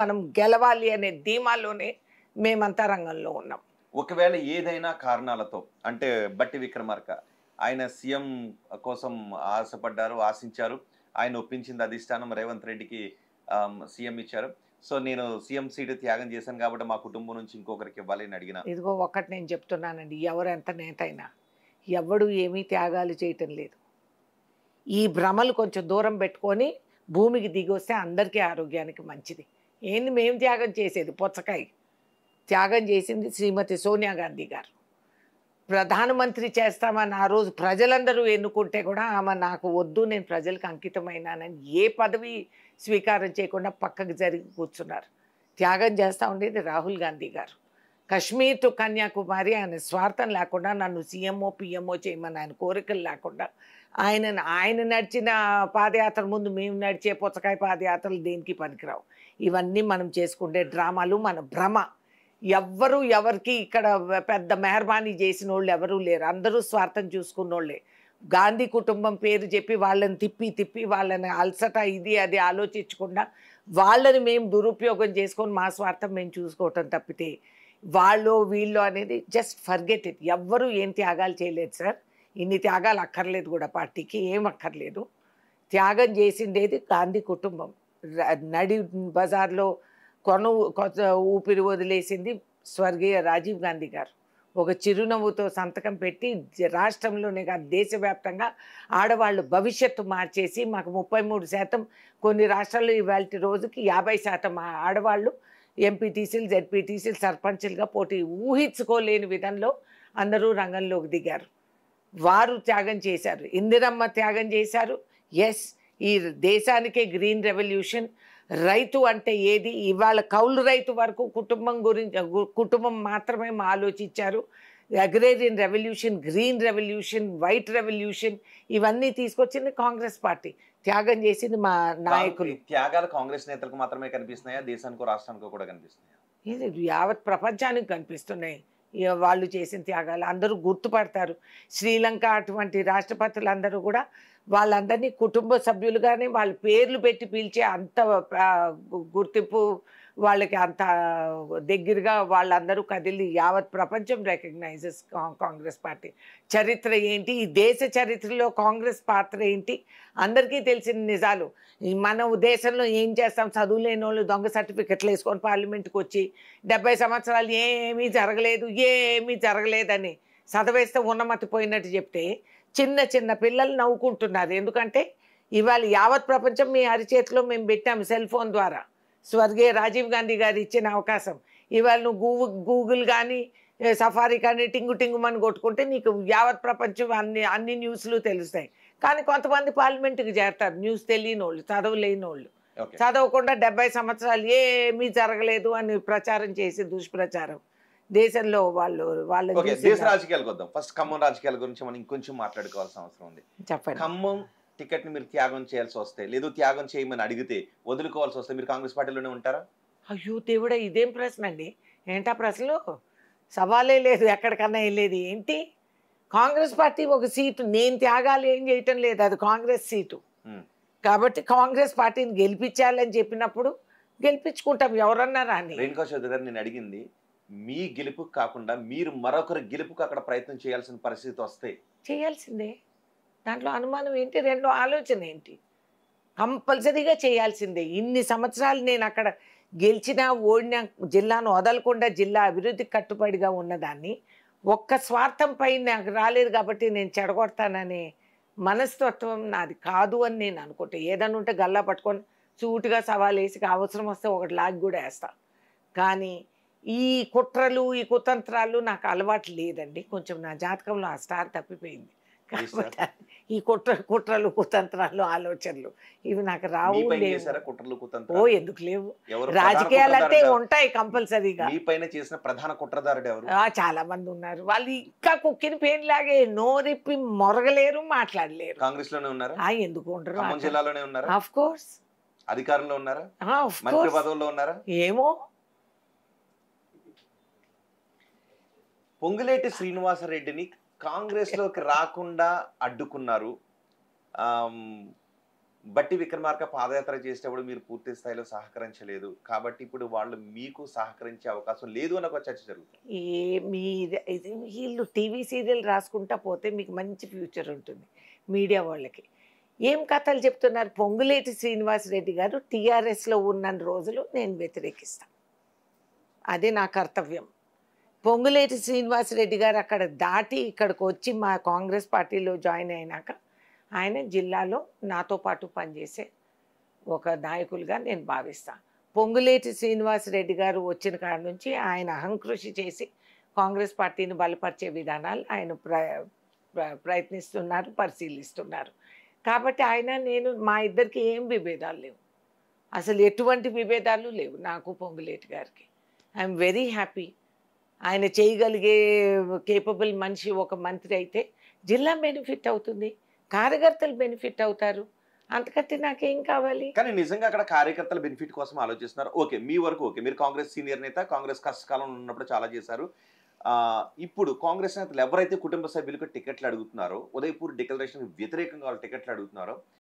మనం గెలవాలి అనే ధీమాలోనే మేమంతా రంగంలో ఉన్నాం. ఒకవేళ ఏదైనా కారణాలతో అంటే బట్టి విక్రమార్క ఆయన సీఎం కోసం ఆశపడ్డారు, ఆశించారు. ఆయన ఒప్పించింది అధిష్టానం రేవంత్ రెడ్డికి సీఎం ఇచ్చారు. సో, నేను సీఎం సీటు త్యాగం చేశాను కాబట్టి మా కుటుంబం నుంచి ఇంకొకరికి ఇవ్వాలి అని అడిగిన. ఇదిగో ఒక్కటి నేను చెప్తున్నానండి. ఎవరెంత నేతైనా ఎవ్వడు ఏమీ త్యాగాలు చేయటం లేదు. ఈ భ్రమలు కొంచెం దూరం పెట్టుకొని భూమికి దిగొస్తే అందరికీ ఆరోగ్యానికి మంచిది. ఏంది మేము త్యాగం చేసేది? పుచ్చకాయ త్యాగం చేసింది శ్రీమతి సోనియా గాంధీ గారు. ప్రధానమంత్రి చేస్తామని ఆ రోజు ప్రజలందరూ ఎన్నుకుంటే కూడా ఆమె నాకు వద్దు, నేను ప్రజలకు అంకితమైనానని ఏ పదవి స్వీకారం చేయకుండా పక్కకు జరిగి కూర్చున్నారు. త్యాగం చేస్తూ ఉండేది రాహుల్ గాంధీ గారు. కశ్మీర్ టు కన్యాకుమారి ఆయన స్వార్థం లేకుండా నన్ను సీఎంఓ పిఎంఓ చేయమని ఆయన కోరికలు లేకుండా ఆయన నడిచిన పాదయాత్ర ముందు మేము నడిచే పుచ్చకాయ పాదయాత్రలు దేనికి పనికిరావు. ఇవన్నీ మనం చేసుకుంటే డ్రామాలు, మన భ్రమ. ఎవ్వరు ఎవరికి ఇక్కడ పెద్ద మెహర్బానీ చేసిన వాళ్ళు ఎవరూ లేరు. అందరూ స్వార్థం చూసుకున్నోళ్ళే. గాంధీ కుటుంబం పేరు చెప్పి వాళ్ళని తిప్పి వాళ్ళని అలసట ఇది అది ఆలోచించకుండా వాళ్ళని మేము దురుపయోగం చేసుకొని మా స్వార్థం మేము చూసుకోవటం తప్పితే వాళ్ళు వీళ్ళు అనేది జస్ట్ ఫర్గెట్ ఇట్. ఎవ్వరూ ఏం త్యాగాలు చేయలేదు సార్. ఇన్ని త్యాగాలు అక్కర్లేదు కూడా, పార్టీకి ఏం అక్కర్లేదు. త్యాగం చేసిండేది గాంధీ కుటుంబం. నడి బజార్లో ఊపిరి వదిలేసింది స్వర్గీయ రాజీవ్ గాంధీ గారు. ఒక చిరునవ్వుతో సంతకం పెట్టి రాష్ట్రంలోనే కాదు దేశవ్యాప్తంగా ఆడవాళ్ళు భవిష్యత్తు మార్చేసి మాకు 33%, కొన్ని రాష్ట్రాల్లో ఇవాళ రోజుకి 50% ఆడవాళ్ళు ఎంపీటీసీలు, జెడ్పీటీసీలు, సర్పంచులుగా పోటీ ఊహించుకోలేని విధంలో అందరూ రంగంలోకి దిగారు. వారు త్యాగం చేశారు. ఇందిరమ్మ త్యాగం చేశారు. ఎస్, ఈ దేశానికే గ్రీన్ రెవల్యూషన్. రైతు అంటే ఏది, ఇవాళ కౌలు రైతు వరకు కుటుంబం మాత్రమే ఆలోచించారు. Agrarian revolution, green revolution, white revolution ఇవన్నీ తీసుకొచ్చింది కాంగ్రెస్ పార్టీ. త్యాగం చేసింది మా నాయకులు. త్యాగాలు కాంగ్రెస్ నేతలకు మాత్రమే కనిపిస్తున్నాయా, దేశానికో రాష్ట్రానికో కూడా కనిపిస్తున్నాయా? ఇది యావత్ ప్రపంచానికి కనిపిస్తున్నాయి వాళ్ళు చేసిన త్యాగాలు. అందరూ గుర్తుపడతారు. శ్రీలంక అటువంటి రాష్ట్రపతులందరూ కూడా వాళ్ళందరినీ కుటుంబ సభ్యులుగానే వాళ్ళ పేర్లు పెట్టి పిలిచే అంత గుర్తింపు వాళ్ళకి, అంత దగ్గరగా వాళ్ళందరూ కదిలి యావత్ ప్రపంచం రికగ్నైజెస్ కాంగ్రెస్ పార్టీ. చరిత్ర ఏంటి, ఈ దేశ చరిత్రలో కాంగ్రెస్ పాత్ర ఏంటి అందరికీ తెలిసిన నిజాలు. మన దేశంలో ఏం చేస్తాం, చదువులేని వాళ్ళు దొంగ సర్టిఫికెట్లు వేసుకొని పార్లమెంట్కి వచ్చి 70 సంవత్సరాలు ఏమీ జరగలేదని చదవేస్తే ఉన్నమతిపోయినట్టు చెప్తే చిన్న పిల్లలు నవ్వుకుంటున్నారు. ఎందుకంటే ఇవాళ యావత్ ప్రపంచం మీ అరిచేతిలో మేము పెట్టాము సెల్ ఫోన్ ద్వారా. స్వర్గీయ రాజీవ్ గాంధీ గారు ఇచ్చిన అవకాశం. ఇవాళ నువ్వు గూగుల్ కానీ సఫారీ కానీ టింగుమని కొట్టుకుంటే నీకు యావత్ ప్రపంచం అన్ని న్యూస్లు తెలుస్తాయి. కానీ కొంతమంది పార్లమెంట్కి చేరతారు న్యూస్ తెలియని వాళ్ళు, చదవలేని వాళ్ళు. చదవకుండా 70 సంవత్సరాలు ఏమీ జరగలేదు అని ప్రచారం చేసి దుష్ప్రచారం దేశంలో వాళ్ళ దేశ రాజకీయాలకు వద్దాం. ఫస్ట్ ఖమ్మం రాజకీయాల గురించి మనం ఇంకొంచెం మాట్లాడుకోవాల్సిన అవసరం ఉంది. చెప్పండి. ఖమ్మం టికెట్ ని మీరు త్యాగం చేయాల్సి వస్తే, లేదు త్యాగం చేయమని అడిగితే వదులుకోవాల్సి వస్తే మీరు కాంగ్రెస్ పార్టీలోనే ఉంటారా? అయ్యో దేవుడా, ఇదేం ప్రశ్న అండి? ఏంటా ప్రశ్నలు? సవాలే లేదు, ఎక్కడికన్నా వెళ్ళేది ఏంటి? కాంగ్రెస్ పార్టీ ఒక సీటు, నేను త్యాగాలు ఏం చేయటం లేదు, అది కాంగ్రెస్ సీటు కాబట్టి కాంగ్రెస్ పార్టీని గెలిపించాలని చెప్పినప్పుడు గెలిపించుకుంటాం, ఎవరన్నారా అని. రేణుకా చౌదరి గారు, నేను అడిగింది మీ గెలుపు కాకుండా మీరు మరొకరి గెలుపుకు అక్కడ ప్రయత్నం చేయాల్సిన పరిస్థితి వస్తే చేయాల్సిందే. దాంట్లో అనుమానం ఏంటి? రెండో ఆలోచన ఏంటి? కంపల్సరీగా చేయాల్సిందే. ఇన్ని సంవత్సరాలు నేను అక్కడ గెలిచినా ఓడినా జిల్లాను వదలకుండా జిల్లా అభివృద్ధికి కట్టుబడిగా ఉన్నదాన్ని ఒక్క స్వార్థం పై నాకు రాలేదు కాబట్టి నేను చెడగొడతాననే మనస్తత్వం నాది కాదు అని నేను అనుకుంటే, ఏదన్నా ఉంటే గల్లా పట్టుకొని సూటుగా సవాల్ వేసి అవసరం వస్తే ఒకటి లాగి కూడా వేస్తా. కానీ ఈ కుట్రలు ఈ కుతంత్రాలు నాకు అలవాటు లేదండి. కొంచెం నా జాతకంలో ఆ స్టార్ తప్పిపోయింది కాబట్టి ఈ కుట్రలు కుతంత్రాలు ఆలోచనలు ఇవి నాకు రావు. ఓ ఎందుకు లేవు, రాజకీయాలంటే ఉంటాయి కంపల్సరీగా. ప్రధాన కుట్రదారుడు ఎవరు? చాలా మంది ఉన్నారు. వాళ్ళు ఇంకా కుక్కిన పేరులాగే నోరిప్పి మొరగలేరు, మాట్లాడలేరు. కాంగ్రెస్ లోనే ఉన్నారు. ఎందుకు ఉండరు? జిల్లాలోనే ఉన్నారు. Of course. అధికారంలో ఉన్నారా? మంత్రి పదవుల్లో ఉన్నారా? ఏమో. పొంగులేటి శ్రీనివాసరెడ్డిని కాంగ్రెస్ లోకి రాకుండా అడ్డుకున్నారు. బట్టి విక్రమార్క పాదయాత్ర చేసేటప్పుడు మీరు పూర్తి స్థాయిలో సహకరించలేదు కాబట్టి ఇప్పుడు వాళ్ళు మీకు సహకరించే అవకాశం లేదు అని ఒక చర్చ జరుగుతుంది. ఇది వీళ్ళు టీవీ సీరియల్ రాసుకుంటా పోతే మీకు మంచి ఫ్యూచర్ ఉంటుంది మీడియా వాళ్ళకి. ఏం కథలు చెప్తున్నారు? పొంగులేటి శ్రీనివాసరెడ్డి గారు టీఆర్ఎస్లో ఉన్న రోజులు నేను వ్యతిరేకిస్తాను, అది నా కర్తవ్యం. పొంగులేటి శ్రీనివాసరెడ్డి గారు అక్కడ దాటి ఇక్కడికి వచ్చి మా కాంగ్రెస్ పార్టీలో జాయిన్ అయినాక ఆయన జిల్లాలో నాతో పాటు పనిచేసే ఒక నాయకులుగా నేను భావిస్తాను. పొంగులేటి శ్రీనివాసరెడ్డి గారు వచ్చిన కాడ నుంచి ఆయన అహంకృషి చేసి కాంగ్రెస్ పార్టీని బలపరిచే విధానాలు ఆయన ప్రయత్నిస్తున్నారు, పరిశీలిస్తున్నారు. కాబట్టి ఆయన నేను మా ఇద్దరికి ఏం విభేదాలు లేవు, అసలు ఎటువంటి విభేదాలు లేవు నాకు పొంగులేటి గారికి. I'm very happy. ఆయన చేయగలిగే కేపబుల్ మనిషి ఒక మంత్రి అయితే జిల్లా బెనిఫిట్ అవుతుంది, కార్యకర్తలు బెనిఫిట్ అవుతారు, అంతకంటే నాకేం కావాలి? కానీ నిజంగా అక్కడ కార్యకర్తల బెనిఫిట్ కోసం ఆలోచిస్తున్నారు. ఓకే, మీ వరకు ఓకే, మీరు కాంగ్రెస్ సీనియర్ నేత, కాంగ్రెస్ కష్టకాలంలో ఉన్నప్పుడు చాలా చేశారు. ఇప్పుడు కాంగ్రెస్ నేతలు ఎవరైతే కుటుంబ సభ్యులకు టికెట్లు అడుగుతున్నారో, ఉదయపూర్ డిక్లరేషన్ వ్యతిరేకంగా వాళ్ళు టికెట్లు అడుగుతున్నారో